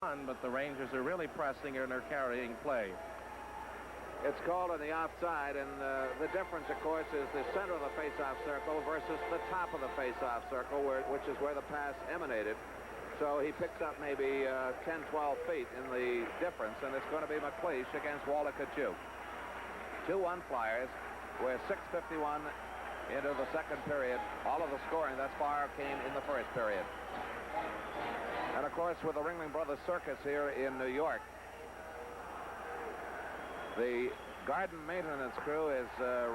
but the Rangers are really pressing and are carrying play. It's called on the offside, and the difference, of course, is the center of the face-off circle versus the top of the face-off circle, which is where the pass emanated. So he picks up maybe 10, 12 feet in the difference, and it's going to be McLeish against Walter Kachuk. 2-1 Flyers with 6:51 into the second period. All of the scoring thus far came in the first period. And, of course, with the Ringling Brothers Circus here in New York, the garden maintenance crew is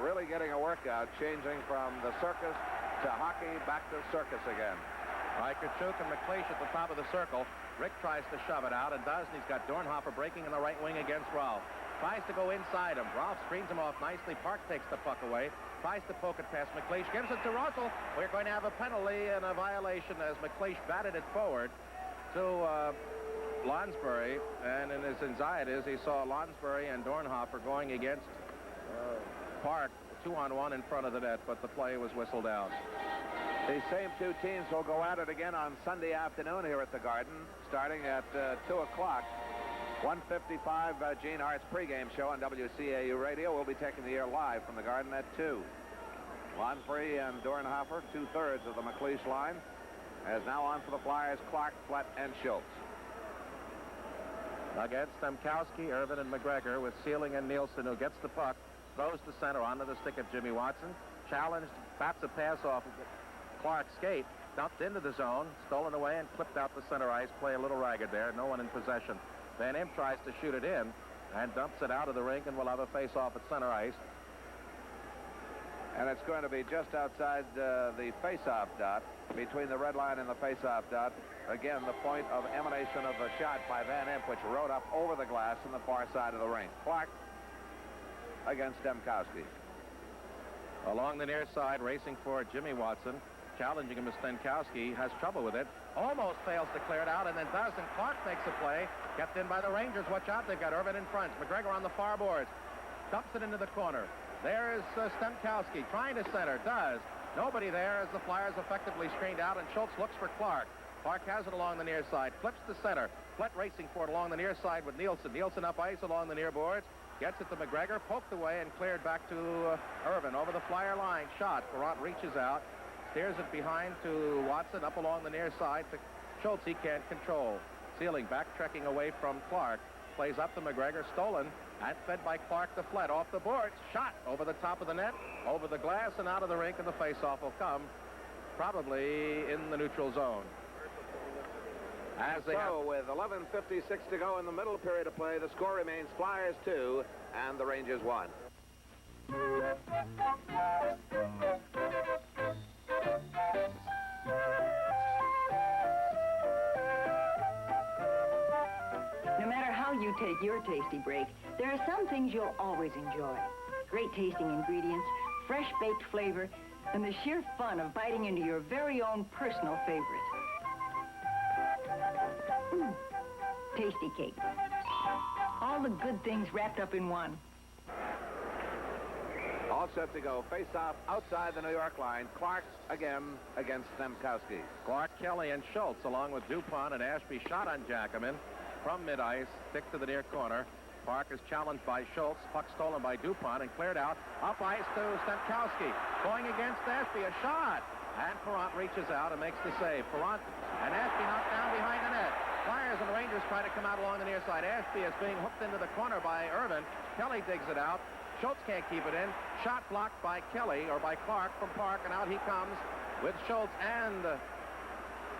really getting a workout, changing from the circus to hockey, back to circus again. Right, Kachuk and McLeish at the top of the circle. Rick tries to shove it out and does, and he's got Dornhofer breaking in the right wing against Ralph. Tries to go inside him. Ralph screens him off nicely. Park takes the puck away. Tries to poke it past McLeish. Gives it to Russell. We're going to have a penalty and a violation as McLeish batted it forward to Lonsbury, and in his anxieties, he saw Lonsbury and Dornhofer going against Park 2-on-1 in front of the net, but the play was whistled out. The same two teams will go at it again on Sunday afternoon here at the Garden, starting at 2 o'clock. 1:55 Gene Hart's pregame show on WCAU Radio. We'll be taking the air live from the Garden at 2. Lonsbury and Dornhofer, 2/3 of the McLeish line, as now on for the Flyers, Clark, Flett, and Schultz. Against Stemkowski, Irvin, and McGregor, with Sealing and Nielsen, who gets the puck, throws to center onto the stick of Jimmy Watson. Challenged, bats a pass off Clark's skate, dumped into the zone, stolen away, and clipped out the center ice. Play a little ragged there, no one in possession. Van Imp tries to shoot it in and dumps it out of the rink, and we'll have a face-off at center ice. And it's going to be just outside the face-off dot, between the red line and the face-off dot. Again, the point of emanation of the shot by Van Imp, which rode up over the glass on the far side of the rink. Clark against Stemkowski. Along the near side, racing for Jimmy Watson. Challenging him as Stemkowski has trouble with it. Almost fails to clear it out, and then does, and Clark makes a play. Kept in by the Rangers. Watch out, they've got Irvin in front. McGregor on the far boards. Dumps it into the corner. There's Stemkowski trying to center. Does. Nobody there as the Flyers effectively screened out, and Schultz looks for Clark. Clark has it along the near side. Flips to center. Flett racing for it along the near side with Nielsen. Nielsen up ice along the near boards. Gets it to McGregor. Poked away and cleared back to Irvin. Over the Flyer line. Shot. Ferrant reaches out. Steers it behind to Watson. Up along the near side to Schultz. He can't control. Sealing backtracking away from Clark. Plays up to McGregor. Stolen. And fed by Clark to Flett. Off the boards. Shot over the top of the net. Over the glass and out of the rink. And the faceoff will come probably in the neutral zone. With 11:56 to go in the middle period of play, the score remains Flyers 2 and the Rangers 1. No matter how you take your tasty break, there are some things you'll always enjoy. Great tasting ingredients, fresh baked flavor, and the sheer fun of biting into your very own personal favorite. Tasty cake. All the good things wrapped up in one. All set to go. Face off outside the New York line. Clark again against Stemkowski. Clark, Kelly, and Schultz, along with DuPont and Ashby, shot on Jackaman from mid-ice. Stick to the near corner. Park is challenged by Schultz. Puck stolen by DuPont and cleared out. Up ice to Stemkowski. Going against Ashby. A shot. And Ferrant reaches out and makes the save. Ferrant and Ashby knocked down behind the net. Flyers and Rangers try to come out along the near side. Ashby is being hooked into the corner by Irvin. Kelly digs it out. Schultz can't keep it in. Shot blocked by Kelly, or by Clark from Park, and out he comes with Schultz and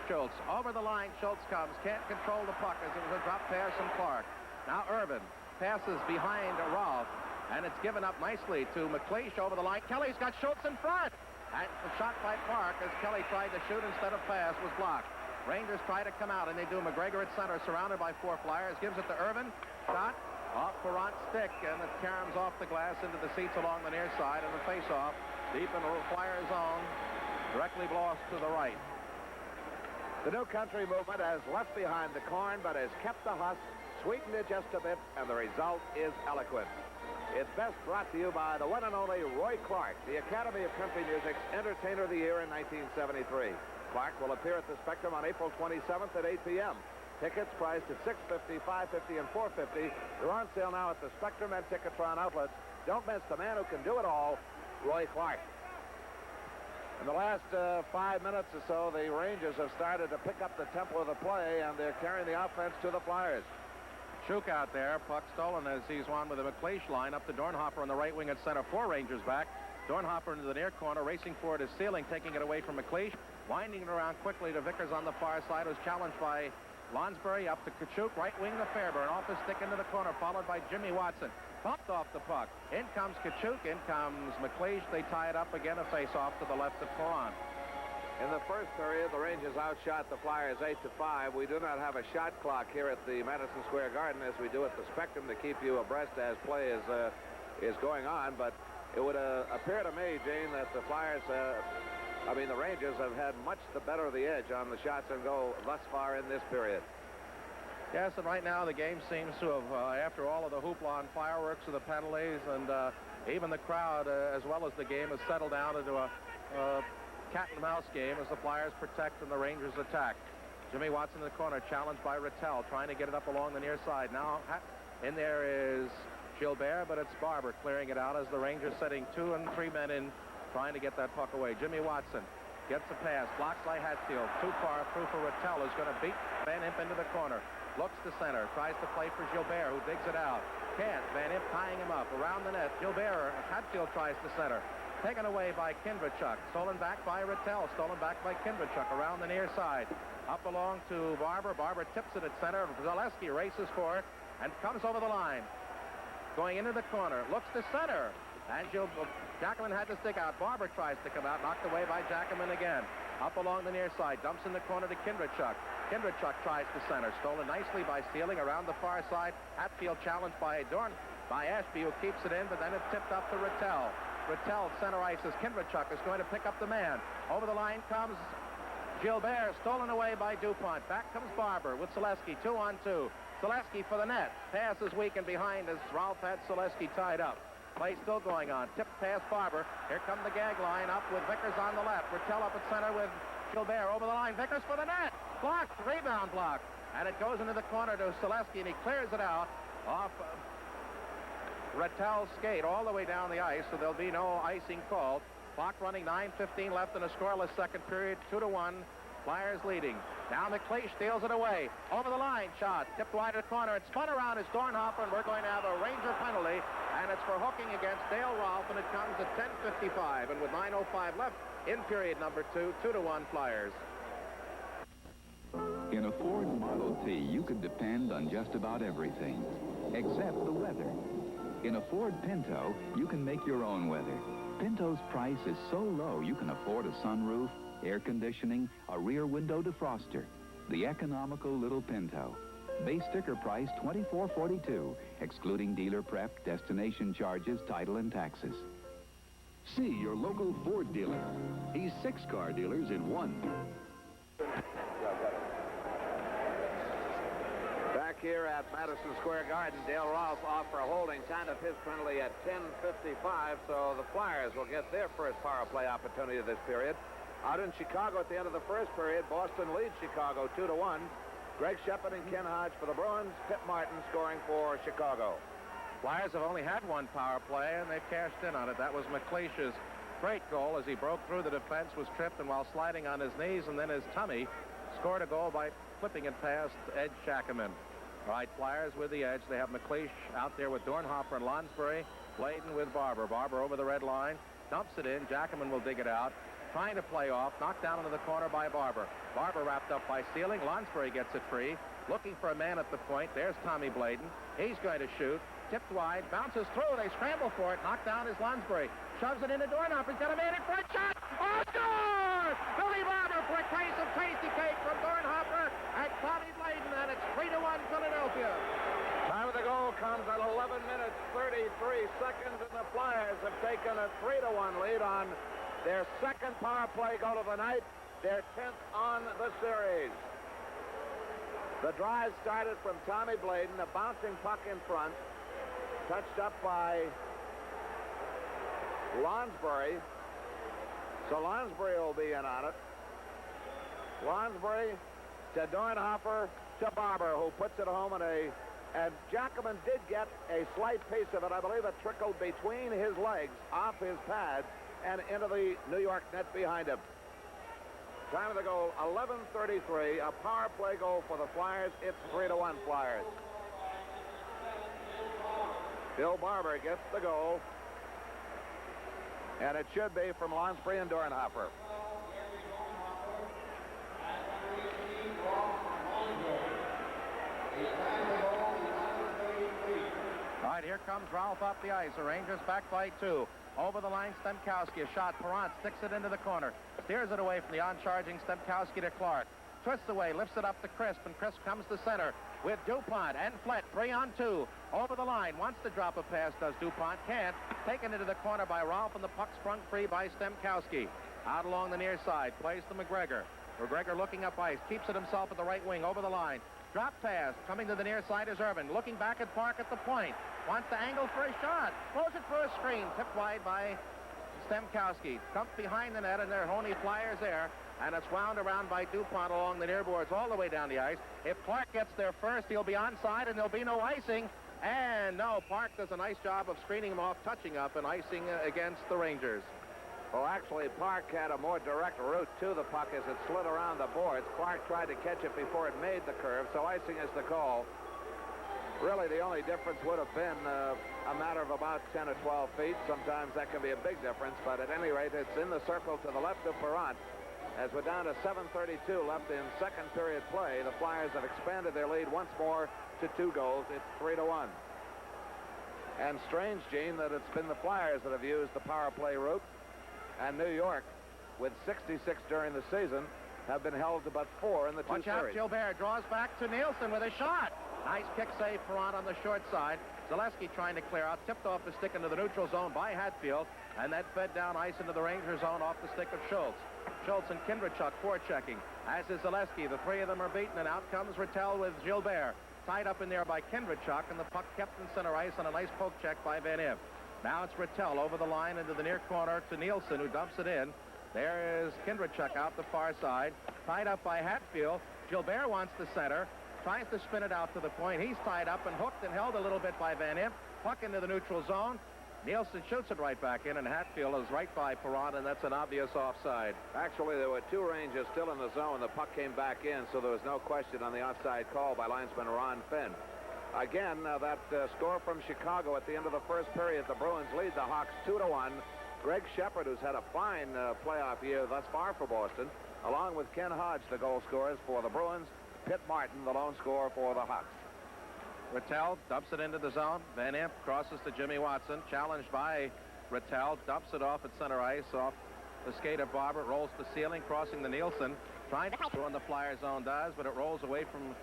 Schultz. Over the line, Schultz comes. Can't control the puck as it was a drop pass from Clark. Now Irvin passes behind Rolfe, and it's given up nicely to McLeish over the line. Kelly's got Schultz in front. And the shot by Park as Kelly tried to shoot instead of pass was blocked. Rangers try to come out, and they do. McGregor at center, surrounded by 4 Flyers. Gives it to Irvin. Shot off Ferrant's stick, and it caroms off the glass into the seats along the near side, and the face-off deep in the Flyer zone, directly lost to the right. The new country movement has left behind the corn, but has kept the husk, sweetened it just a bit, and the result is eloquent. It's best brought to you by the one and only Roy Clark, the Academy of Country Music's Entertainer of the Year in 1973. Clark will appear at the Spectrum on April 27th at 8 p.m. Tickets priced at $6.50, $5.50, and $4.50. They're on sale now at the Spectrum and Ticketron outlets. Don't miss the man who can do it all, Roy Clark. In the last 5 minutes or so, the Rangers have started to pick up the tempo of the play, and they're carrying the offense to the Flyers. Chuk out there. Puck stolen as he's won with a McLeish line up to Dornhofer on the right wing at center. 4 Rangers back. Dornhofer into the near corner, racing forward his ceiling, taking it away from McLeish, winding it around quickly to Vickers on the far side, who's challenged by Lonsbury up to Kachuk, right wing to Fairburn, off his stick into the corner, followed by Jimmy Watson. Bumped off the puck. In comes Kachuk, in comes McLeish. They tie it up again, a face-off to the left of Perron. In the first period, the Rangers outshot the Flyers 8-5. We do not have a shot clock here at the Madison Square Garden as we do at the Spectrum to keep you abreast as play is going on, but it would appear to me, Gene, that the Flyers, the Rangers have had much the better of the edge on the shots and go thus far in this period. Yes, and right now the game seems to have, after all of the hoopla and fireworks of the penalties and even the crowd, as well as the game, has settled down into a cat and mouse game as the Flyers protect and the Rangers attack. Jimmy Watson in the corner, challenged by Rattel, trying to get it up along the near side. Now in there is Gilbert, but it's Barber clearing it out as the Rangers setting 2 and 3 men in, trying to get that puck away. Jimmy Watson gets a pass, blocked by Hatfield, too far through for Rattel, who's going to beat Van Impe into the corner. Looks to center, tries to play for Gilbert, who digs it out. Can't. Van Impe tying him up around the net. Gilbert, Hatfield tries to center. Taken away by Kindrachuk. Stolen back by Rattel. Stolen back by Kindrachuk around the near side. Up along to Barber. Barber tips it at center. Zaleski races for it and comes over the line. Going into the corner. Looks to center. And Jacquemin had to stick out. Barber tries to come out. Knocked away by Jacquemin again. Up along the near side. Dumps in the corner to Kindrachuk. Kindrachuk tries to center. Stolen nicely by Sealing around the far side. Hatfield challenged by Ashby, who keeps it in, but then it's tipped up to Rattel. Rattel center ices. Kindrachuk is going to pick up the man. Over the line comes Gilbert, stolen away by DuPont. Back comes Barber with Zaleski, 2-on-2. Zaleski for the net. Pass is weak and behind as Ralph had Zaleski tied up. Play still going on. Tipped past Barber. Here come the gag line up with Vickers on the left. Rattel up at center with Gilbert over the line. Vickers for the net. Blocked. Rebound block. And it goes into the corner to Zaleski, and he clears it out off Rattel's skate all the way down the ice, so there'll be no icing called. Clock running, 9:15 left in a scoreless second period, 2-1. Flyers leading. Now McLeish steals it away. Over the line, shot. Tipped wide of the corner. It's spun around as Dornhofer, and we're going to have a Ranger penalty, and it's for hooking against Dale Rolfe, and it comes at 10:55. And with 9:05 left in period number 2, 2-1 Flyers. In a Ford Model T, you can depend on just about everything, except the weather. In a Ford Pinto, you can make your own weather. Pinto's price is so low you can afford a sunroof, air conditioning, a rear window defroster. The economical little Pinto. Base sticker price $24.42, excluding dealer prep, destination charges, title, and taxes. See your local Ford dealer. He's 6 car dealers in one. Back here at Madison Square Garden, Dale Rolfe off for a holding. Time of his penalty at 10:55, so the Flyers will get their first power play opportunity of this period. Out in Chicago at the end of the first period, Boston leads Chicago 2-1. Greg Shepard and Ken Hodge for the Bruins. Pip Martin scoring for Chicago. Flyers have only had one power play, and they've cashed in on it. That was McLeish's great goal as he broke through the defense, was tripped, and while sliding on his knees and then his tummy, scored a goal by flipping it past Ed Jacquemin. All right, Flyers with the edge. They have McLeish out there with Dornhofer and Lonsbury. Bladen with Barber. Barber over the red line. Dumps it in. Jacquemin will dig it out. Trying to play off. Knocked down into the corner by Barber. Barber wrapped up by Sealing. Lonsbury gets it free. Looking for a man at the point. There's Tommy Bladen. He's going to shoot. Tipped wide. Bounces through. They scramble for it. Knocked down is Lonsbury. Shoves it into Dornhofer. He's got a man in front. Shot! Oh, score! Billy Barber for a case of tasty cake from Dornhofer and Tommy Bladen, and it's 3-1 Philadelphia. Time of the goal comes at 11 minutes, 33 seconds, and the Flyers have taken a 3-1 lead on their second power play goal of the night, their 10th on the series. The drive started from Tommy Bladen, a bouncing puck in front, touched up by Lonsbury. So Lonsbury will be in on it. Lonsbury to Dornhofer, to Barber, who puts it home and Jackman did get a slight piece of it. I believe it trickled between his legs, off his pads, and into the New York net behind him. Time of the goal, 11:33. A power play goal for the Flyers. It's 3-1 Flyers. Bill Barber gets the goal. And it should be from Lonsbury and Dornhofer. All right, here comes Ralph up the ice. The Rangers back by 2. Over the line, Stemkowski. A shot. Perrant sticks it into the corner. Steers it away from the on-charging Stemkowski to Clark. Twists away, lifts it up to Crisp, and Crisp comes to center with DuPont and Flett. 3-on-2. Over the line. Wants to drop a pass, does DuPont. Can't. Taken into the corner by Ralph, and the puck sprung free by Stemkowski. Out along the near side. Plays to McGregor. McGregor looking up ice. Keeps it himself at the right wing. Over the line. Drop pass. Coming to the near side is Irvin. Looking back at Park at the point. Wants to angle for a shot. Throws it for a screen. Tipped wide by Stemkowski. Dumped behind the net, and there are only Flyers there. And it's wound around by DuPont along the near boards all the way down the ice. If Clark gets there first, he'll be onside, and there'll be no icing. And no, Park does a nice job of screening him off, touching up, and icing against the Rangers. Well, actually, Park had a more direct route to the puck as it slid around the boards. Clark tried to catch it before it made the curve, so icing is the call. Really, the only difference would have been a matter of about 10 or 12 feet. Sometimes that can be a big difference, but at any rate, it's in the circle to the left of Perrant. As we're down to 7:32 left in second period play, the Flyers have expanded their lead once more to 2 goals. It's 3-1. And strange, Gene, that it's been the Flyers that have used the power play route, and New York, with 66 during the season, have been held to but 4 in the 2 Watch out, series. Gilbert draws back to Nielsen with a shot. Nice kick save, Perrant on the short side. Zaleski trying to clear out, tipped off the stick into the neutral zone by Hatfield, and that fed down ice into the Ranger zone off the stick of Schultz. Schultz and Kindrachuk forechecking, as is Zaleski. The 3 of them are beaten, and out comes Rattel with Gilbert. Tied up in there by Kindrachuk, and the puck kept in center ice on a nice poke check by Van Impe. Now it's Rattel over the line into the near corner to Nielsen, who dumps it in. There is Kindrachuk out the far side, tied up by Hatfield. Gilbert wants the center, tries to spin it out to the point. He's tied up and hooked and held a little bit by Van Impe. Puck into the neutral zone. Nielsen shoots it right back in, and Hatfield is right by Perrant, and that's an obvious offside. Actually, there were 2 Rangers still in the zone. The puck came back in, so there was no question on the offside call by linesman Ron Finn. Again, that score from Chicago at the end of the first period. The Bruins lead the Hawks 2-1. Greg Shepard, who's had a fine playoff year thus far for Boston, along with Ken Hodge, the goal scorers for the Bruins. Pitt Martin, the lone scorer for the Hawks. Rattel dumps it into the zone. Van Impe crosses to Jimmy Watson. Challenged by Rattel. Dumps it off at center ice. Off the skate of Barber. Rolls the ceiling. Crossing the Nielsen. Trying to throw in the Flyer zone does, but it rolls away from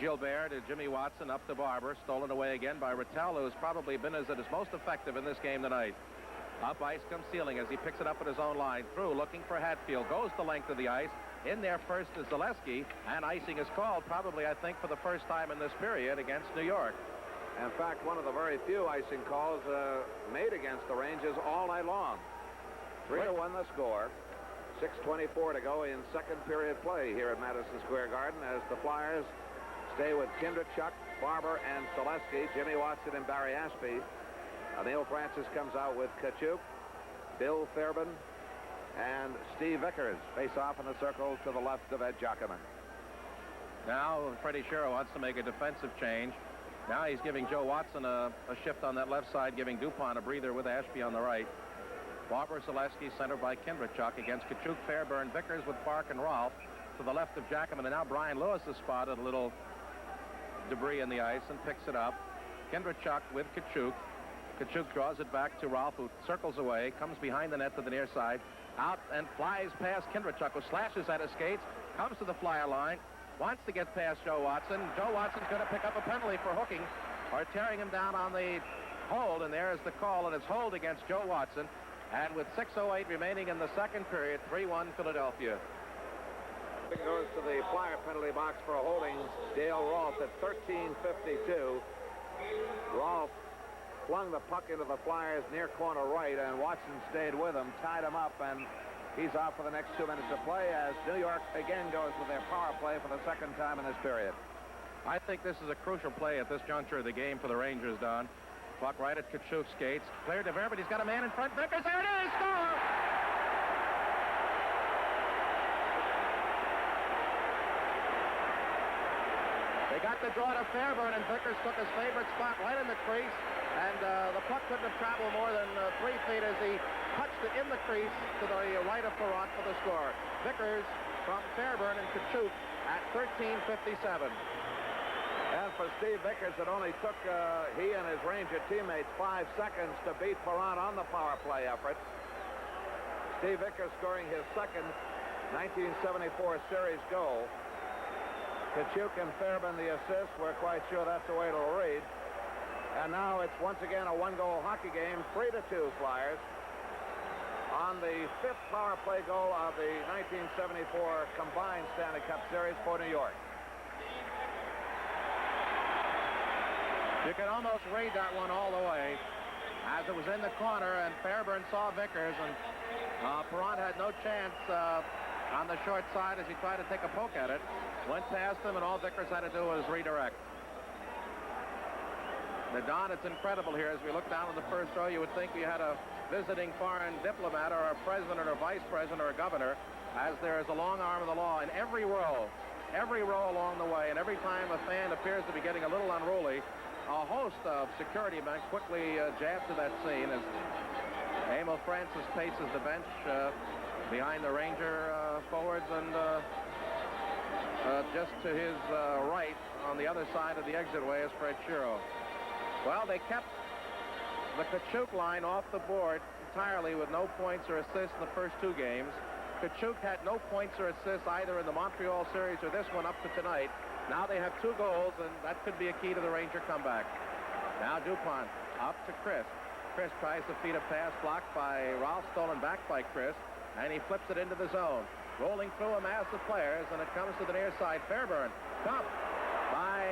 Gilbert to Jimmy Watson up to Barber. Stolen away again by Rattel, who's probably been at his most effective in this game tonight. Up ice comes Ceiling as he picks it up at his own line. Through, looking for Hatfield. Goes the length of the ice. In there first is Zaleski, and icing is called probably, I think, for the first time in this period against New York. In fact, one of the very few icing calls made against the Rangers all night long. 3-1 the score. 6:24 to go in second period play here at Madison Square Garden as the Flyers stay with Kindrachuk, Barber, and Zaleski. Jimmy Watson and Barry Ashby. Neil Francis comes out with Tkachuk, Bill Fairbairn, and Steve Vickers face off in the circle to the left of Ed Giacomin. Now Freddie Shero wants to make a defensive change. Now he's giving Joe Watson a shift on that left side, giving DuPont a breather with Ashby on the right. Barber, Zaleski centered by Kindrachuk against Tkachuk, Fairbairn, Vickers with Park and Rolfe to the left of Giacomin. And now Brian Lewis has spotted a little debris in the ice and picks it up. Kindrachuk with Tkachuk. Tkachuk draws it back to Rolfe, who circles away, comes behind the net to the near side, out and flies past Kindrachuk, who slashes at his skates, comes to the Flyer line, wants to get past Joe Watson. Joe Watson's going to pick up a penalty for hooking or tearing him down on the hold, and there's the call, and it's hold against Joe Watson. And with 6:08 remaining in the second period, 3-1 Philadelphia. It goes to the Flyer penalty box for holding Dale Rolfe at 13:52. Rolfe flung the puck into the Flyers' near corner right, and Watson stayed with him, tied him up, and he's off for the next 2 minutes of play as New York again goes with their power play for the second time in this period. I think this is a crucial play at this juncture of the game for the Rangers, Don. Puck right at Kachuk's skates. Cleared to Verber, but he's got a man in front. Vickers, there it is! Score! They got the draw to Fairburn, and Vickers took his favorite spot right in the crease. And the puck couldn't have traveled more than 3 feet as he touched it in the crease to the right of Perrott for the score. Vickers from Fairburn and Kachuk at 13:57. And for Steve Vickers, it only took he and his Ranger teammates 5 seconds to beat Perrott on the power play effort. Steve Vickers scoring his second 1974 series goal. Kachuk and Fairburn the assist. We're quite sure that's the way it'll read. And now it's once again a 1-goal hockey game, 3-2 Flyers. On the 5th power play goal of the 1974 combined Stanley Cup Series for New York. You can almost read that one all the way as it was in the corner, and Fairburn saw Vickers, and Perrott had no chance on the short side as he tried to take a poke at it. Went past him, and all Vickers had to do was redirect. Now, Don, it's incredible here. As we look down in the first row, you would think you had a visiting foreign diplomat or a president or vice president or a governor, as there is a long arm of the law in every row along the way. And every time a fan appears to be getting a little unruly, a host of security men quickly jab to that scene as Emil Francis paces the bench behind the Ranger forwards, and just to his right on the other side of the exitway is Fred Shero. Well, they kept the Kachuk line off the board entirely with no points or assists in the first 2 games. Kachuk had no points or assists either in the Montreal series or this one up to tonight. Now they have 2 goals, and that could be a key to the Ranger comeback. Now Dupont up to Chris. Chris tries to feed a pass blocked by Ralph, stolen back by Chris, and he flips it into the zone. Rolling through a mass of players, and it comes to the near side. Fairburn dumped by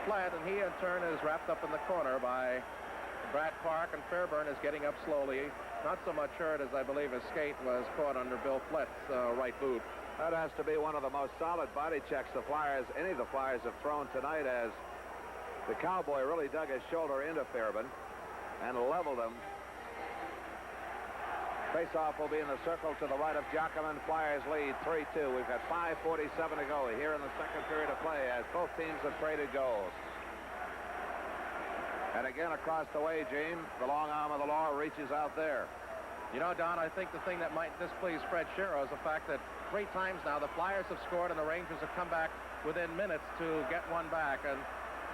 Flett, and he in turn is wrapped up in the corner by Brad Park, and Fairburn is getting up slowly. Not so much hurt as I believe his skate was caught under Bill Flett's right boot. That has to be one of the most solid body checks any of the Flyers have thrown tonight, as the Cowboy really dug his shoulder into Fairburn and leveled him. Faceoff will be in the circle to the right of Giacomin. Flyers lead 3-2. We've got 5:47 to go here in the second period of play as both teams have traded goals. And again across the way, Gene, the long arm of the law reaches out there. You know, Don, I think the thing that might displease Fred Shero is the fact that 3 times now the Flyers have scored and the Rangers have come back within minutes to get one back, and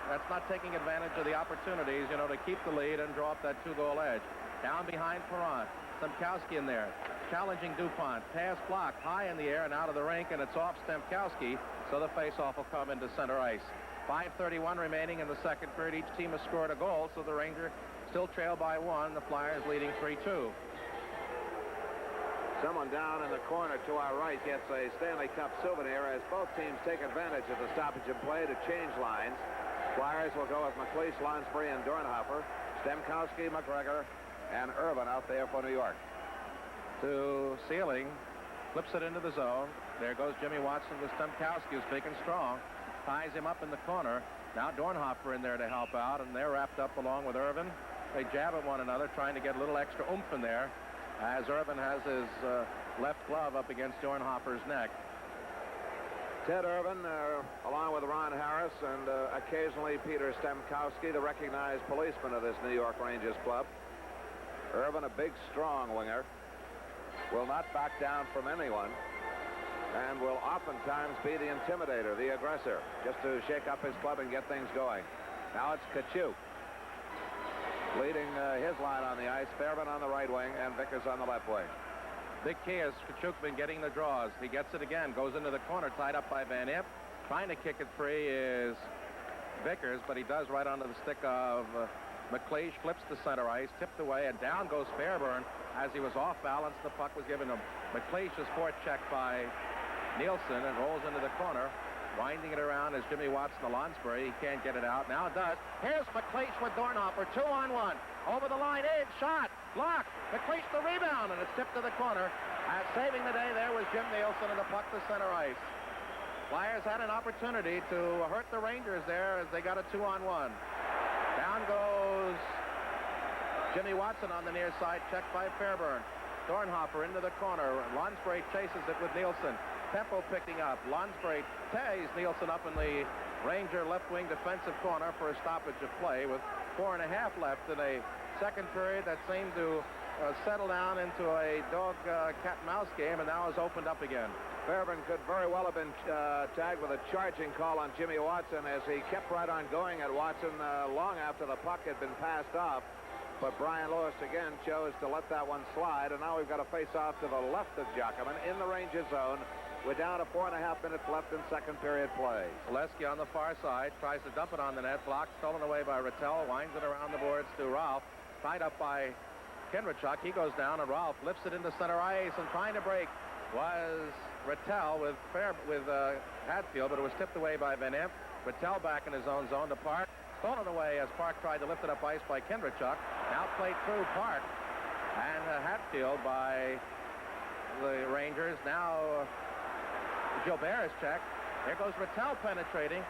that's not taking advantage of the opportunities, you know, to keep the lead and draw up that 2-goal edge. Down behind Perrott. Stemkowski in there, challenging Dupont. Pass blocked high in the air and out of the rink, and it's off Stemkowski, so the faceoff will come into center ice. 5:31 remaining in the second period. Each team has scored a goal, so the Rangers still trail by 1. The Flyers leading 3-2. Someone down in the corner to our right gets a Stanley Cup souvenir as both teams take advantage of the stoppage in play to change lines. Flyers will go with McLeish, Lonsbury, and Dornhofer. Stemkowski, McGregor, and Irvin out there for New York. To Sealing, flips it into the zone. There goes Jimmy Watson with Stemkowski, who's big and strong. Ties him up in the corner. Now Dornhofer in there to help out, and they're wrapped up along with Irvin. They jab at one another, trying to get a little extra oomph in there, as Irvin has his left glove up against Dornhofer's neck. Ted Irvin, along with Ron Harris and occasionally Peter Stemkowski, the recognized policeman of this New York Rangers club. Irvin, a big, strong winger, will not back down from anyone and will oftentimes be the intimidator, the aggressor, just to shake up his club and get things going. Now it's Kachuk leading his line on the ice. Fairburn on the right wing and Vickers on the left wing. Big key has Kachuk been getting the draws. He gets it again, goes into the corner, tied up by Van Impe. Trying to kick it free is Vickers, but he does right onto the stick of McLeish, flips to center ice, tipped away, and down goes Fairburn as he was off balance. The puck was given him. McLeish is forechecked by Nielsen and rolls into the corner. Winding it around is Jimmy Watson of Lonsbury. He can't get it out. Now it does. Here's McLeish with Dornhofer. 2-on-1. Over the line. In. Shot. Blocked. McLeish the rebound, and it's tipped to the corner. Saving the day there was Jim Nielsen, and the puck to center ice. Flyers had an opportunity to hurt the Rangers there as they got a 2-on-1. Down goes Jimmy Watson on the near side, checked by Fairburn. Dornhofer into the corner. Lonsbury chases it with Nielsen. Tempo picking up. Lonsbury ties Nielsen up in the Ranger left wing defensive corner for a stoppage of play with 4.5 left in a second period that seemed to settle down into a dog cat and mouse game, and now is opened up again. Fairburn could very well have been tagged with a charging call on Jimmy Watson as he kept right on going at Watson long after the puck had been passed off. But Brian Lewis again chose to let that one slide, and now we've got a face-off to the left of Giacomin in the Rangers zone. We're down to 4.5 minutes left in second period play. Oleski on the far side tries to dump it on the net. Blocked, stolen away by Rattel. Winds it around the boards to Ralph. Tied up by Kinrachuk. He goes down, and Ralph lifts it into center ice, and trying to break was Rattel with Hatfield, but it was tipped away by Van Imp. Rattel back in his own zone to Park. Stolen away as Park tried to lift it up ice by Kinrachuk. Now played through Park and Hatfield by the Rangers. Now Gilbert is checked. There goes Rattel penetrating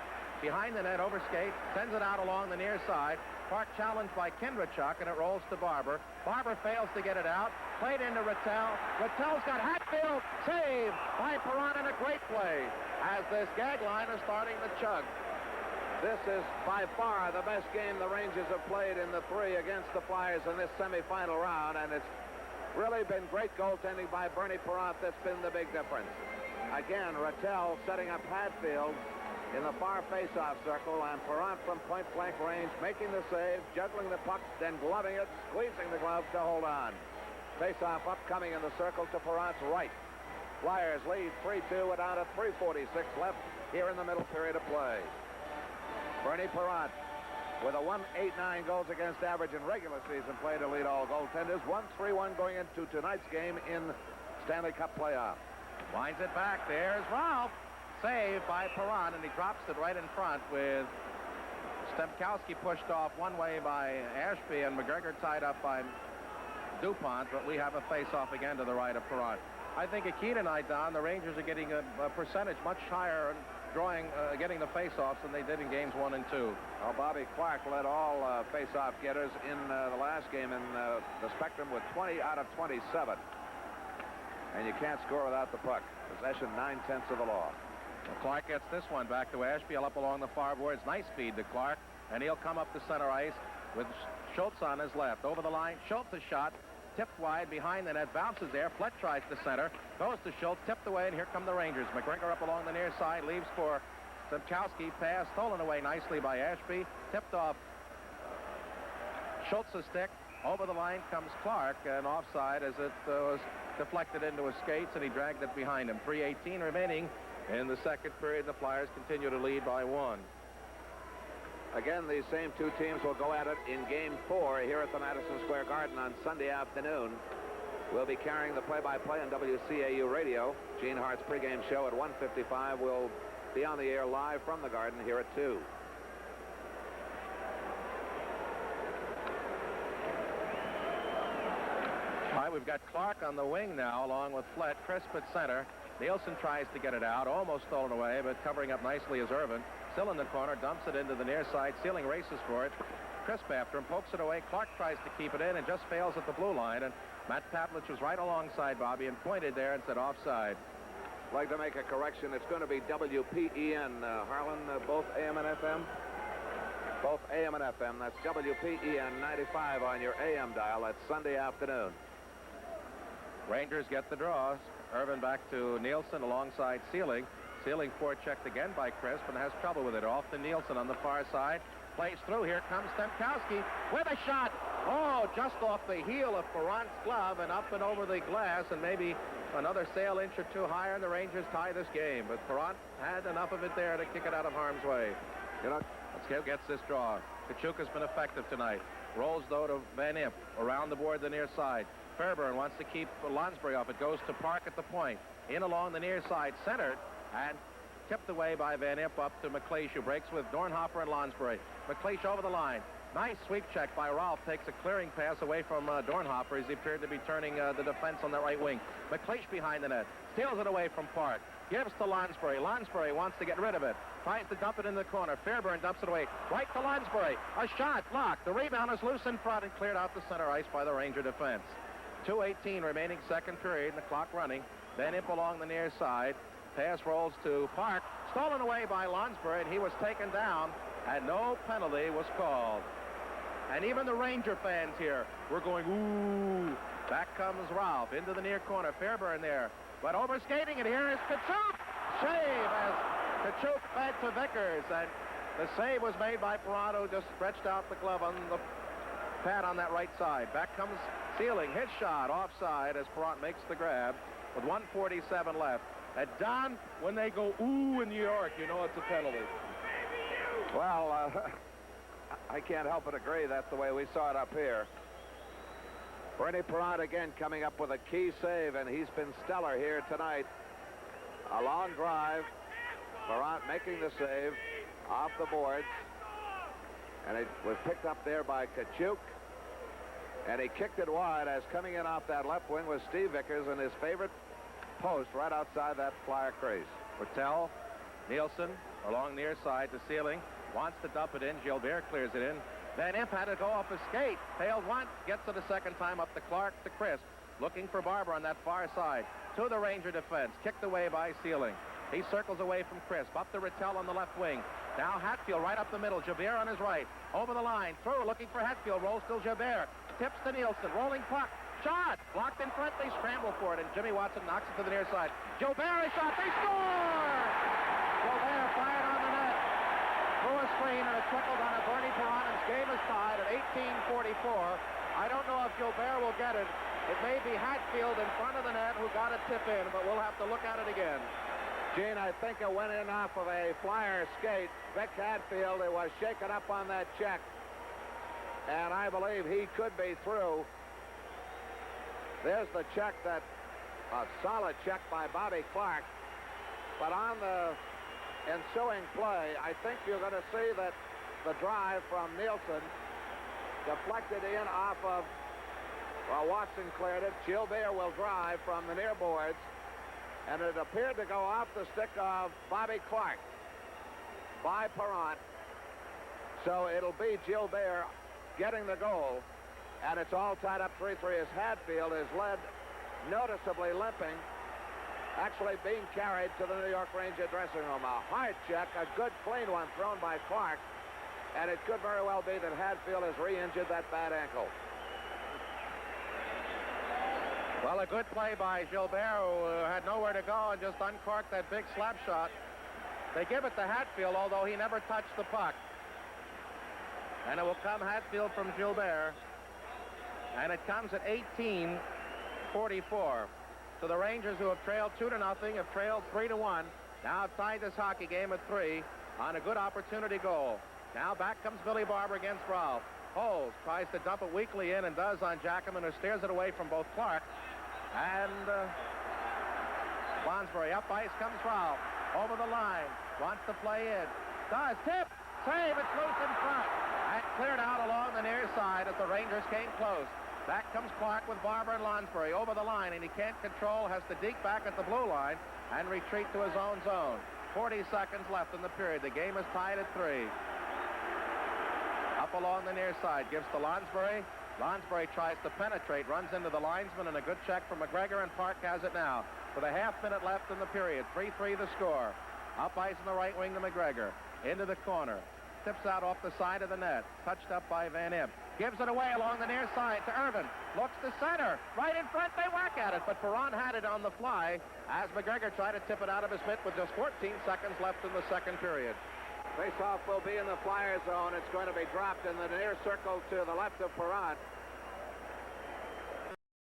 behind the net, over skate, sends it out along the near side. Park challenged by Kinrachuk, and it rolls to Barber. Barber fails to get it out. Played into Rattel. Rattel's got Hatfield. Saved by Perron, and a great play as this gag line is starting to chug. This is by far the best game the Rangers have played in the three against the Flyers in this semifinal round, and it's really been great goaltending by Bernie Perron that's been the big difference. Again, Rattel setting up Hatfield in the far face-off circle, and Perron from point-blank range making the save, juggling the puck, then gloving it, squeezing the glove to hold on. Face-off upcoming in the circle to Perron's right. Flyers lead 3-2 with down to 3:46 left here in the middle period of play. Bernie Perron with a 1.89 goals against average in regular season play to lead all goaltenders. 1-3-1 going into tonight's game in Stanley Cup playoff. Winds it back. There's Ralph. Saved by Perron, and he drops it right in front with Stemkowski pushed off one way by Ashby and McGregor tied up by DuPont, but we have a face-off again to the right of Perron. I think a key tonight, Don, the Rangers are getting a percentage much higher getting the face-offs than they did in games 1 and 2. Well, Bobby Clark led all face-off getters in the last game in the Spectrum with 20 out of 27. And you can't score without the puck. Possession 9/10 of the law. Well, Clark gets this one back to Ashby up along the far boards. Nice speed to Clark, and he'll come up to center ice with Schultz on his left. Over the line, Schultz a shot. Tipped wide behind the net, bounces there. Flett tries to center, goes to Schultz, tipped away, and here come the Rangers. McGregor up along the near side, leaves for Stemkowski. Pass stolen away nicely by Ashby. Tipped off Schultz's stick. Over the line comes Clark, and offside as it was deflected into his skates, and he dragged it behind him. 3:18 remaining in the second period. The Flyers continue to lead by 1. Again, these same two teams will go at it in Game 4 here at the Madison Square Garden on Sunday afternoon. We'll be carrying the play-by-play on WCAU Radio. Gene Hart's pregame show at 1:55 will be on the air live from the Garden here at 2. All right, we've got Clark on the wing now, along with Flett. Crisp at center. Nielsen tries to get it out, almost stolen away, but covering up nicely is Irvin. Still in the corner, dumps it into the near side. Sealing races for it. Crisp after him, pokes it away. Clark tries to keep it in and just fails at the blue line. And Matt Pavlich was right alongside Bobby and pointed there and said offside. I'd like to make a correction. It's going to be WPEN, Harlan, both AM and FM? Both AM and FM. That's WPEN 95 on your AM dial. That's Sunday afternoon. Rangers get the draws. Irvin back to Nielsen alongside Sealing. Sealing forechecked again by Crisp and has trouble with it. Off to Nielsen on the far side. Plays through. Here comes Stemkowski with a shot. Oh, just off the heel of Perron's glove and up and over the glass, and maybe another sail inch or two higher, and the Rangers tie this game. But Perron had enough of it there to kick it out of harm's way. You know, let's gets this draw. Kachuka's been effective tonight. Rolls, though, to Van Imp. Around the board, the near side. Fairburn wants to keep Lonsbury off. It goes to Park at the point. In along the near side, centered, and tipped away by Van Imp up to McLeish, who breaks with Dornhofer and Lonsbury. McLeish over the line. Nice sweep check by Ralph. Takes a clearing pass away from Dornhofer as he appeared to be turning the defense on the right wing. McLeish behind the net. Steals it away from Park. Gives to Lonsbury. Lonsbury wants to get rid of it. Tries to dump it in the corner. Fairburn dumps it away. Right to Lonsbury. A shot blocked. The rebound is loose in front and cleared out the center ice by the Ranger defense. 2:18 remaining second period and the clock running. Then Imp along the near side. Pass rolls to Park. Stolen away by Lonsbury, and he was taken down, and no penalty was called. And even the Ranger fans here were going, ooh. Back comes Ralph into the near corner. Fairburn there. But overskating it here is Kachuk. Save as Kachuk fed to Vickers. And the save was made by Perron, who just stretched out the glove on the pad on that right side. Back comes Sealing. His shot offside as Perron makes the grab with 1:47 left. And Don, when they go ooh in New York, you know it's a penalty. Well, I can't help but agree. That's the way we saw it up here. Bernie Perron again coming up with a key save, and he's been stellar here tonight. A long drive. Perron making the save off the boards. And it was picked up there by Kachuk. And he kicked it wide as coming in off that left wing was Steve Vickers in his favorite post right outside that Flyer crease. Patel, Nielsen along near side to Sealing. Wants to dump it in. Gilbert clears it in. Van Imp had to go off his skate. Failed once. Gets it a second time up to Clark to Crisp. Looking for Barber on that far side. To the Ranger defense. Kicked away by Sealing. He circles away from Crisp. Up to Rattel on the left wing. Now Hatfield right up the middle. Gilbert on his right. Over the line. Through. Looking for Hatfield. Rolls to Gilbert. Tips to Nielsen. Rolling puck. Shot. Blocked in front. They scramble for it. And Jimmy Watson knocks it to the near side. Gilbert shot. They score! Gilbert fired on the net. Through a screen, and it trickled on a Bernie Perron, and game is tied at 18:44. I don't know if Gilbert will get it. It may be Hatfield in front of the net who got a tip in, but we'll have to look at it again. Gene, I think it went in off of a Flyer skate. Vic Hatfield, it was shaken up on that check, and I believe he could be through. There's the check, a solid check by Bobby Clark, but on the ensuing play, I think you're going to see that the drive from Nielsen deflected in off of, well, Watson cleared it. Gilbert will drive from the near boards, and it appeared to go off the stick of Bobby Clark by Perron. So it'll be Gilbert getting the goal, and it's all tied up 3-3 as Hatfield is led noticeably limping, actually being carried to the New York Ranger dressing room. A hard check, a good clean one thrown by Clark, and it could very well be that Hatfield has re-injured that bad ankle. Well, a good play by Gilbert, who had nowhere to go and just uncorked that big slap shot. They give it to Hatfield, although he never touched the puck. And it will come Hatfield from Gilbert, and it comes at 18:44. So the Rangers, who have trailed 2-0, have trailed 3-1. Now tied this hockey game at 3 on a good opportunity goal. Now back comes Billy Barber against Ralph. Holds, tries to dump it weakly in and does on Jackman, who steers it away from both Clark and Lonsbury. Up ice comes Ralph. Over the line. Wants to play in. Does. Tip. Save. It's loose in front. And cleared out along the near side as the Rangers came close. Back comes Clark with Barber and Lonsbury over the line, and he can't control, has to deke back at the blue line and retreat to his own zone. 40 seconds left in the period. The game is tied at 3. Up along the near side, gives to Lonsbury. Lonsbury tries to penetrate, runs into the linesman, and a good check from McGregor, and Park has it now. With a half-minute left in the period, 3-3 the score. Up ice in the right wing to McGregor. Into the corner. Tips out off the side of the net. Touched up by Van Imp. Gives it away along the near side to Irvin. Looks to center. Right in front, they whack at it, but Perron had it on the fly as McGregor tried to tip it out of his mitt with just 14 seconds left in the second period. Faceoff will be in the Flyer zone. It's going to be dropped in the near circle to the left of Perron.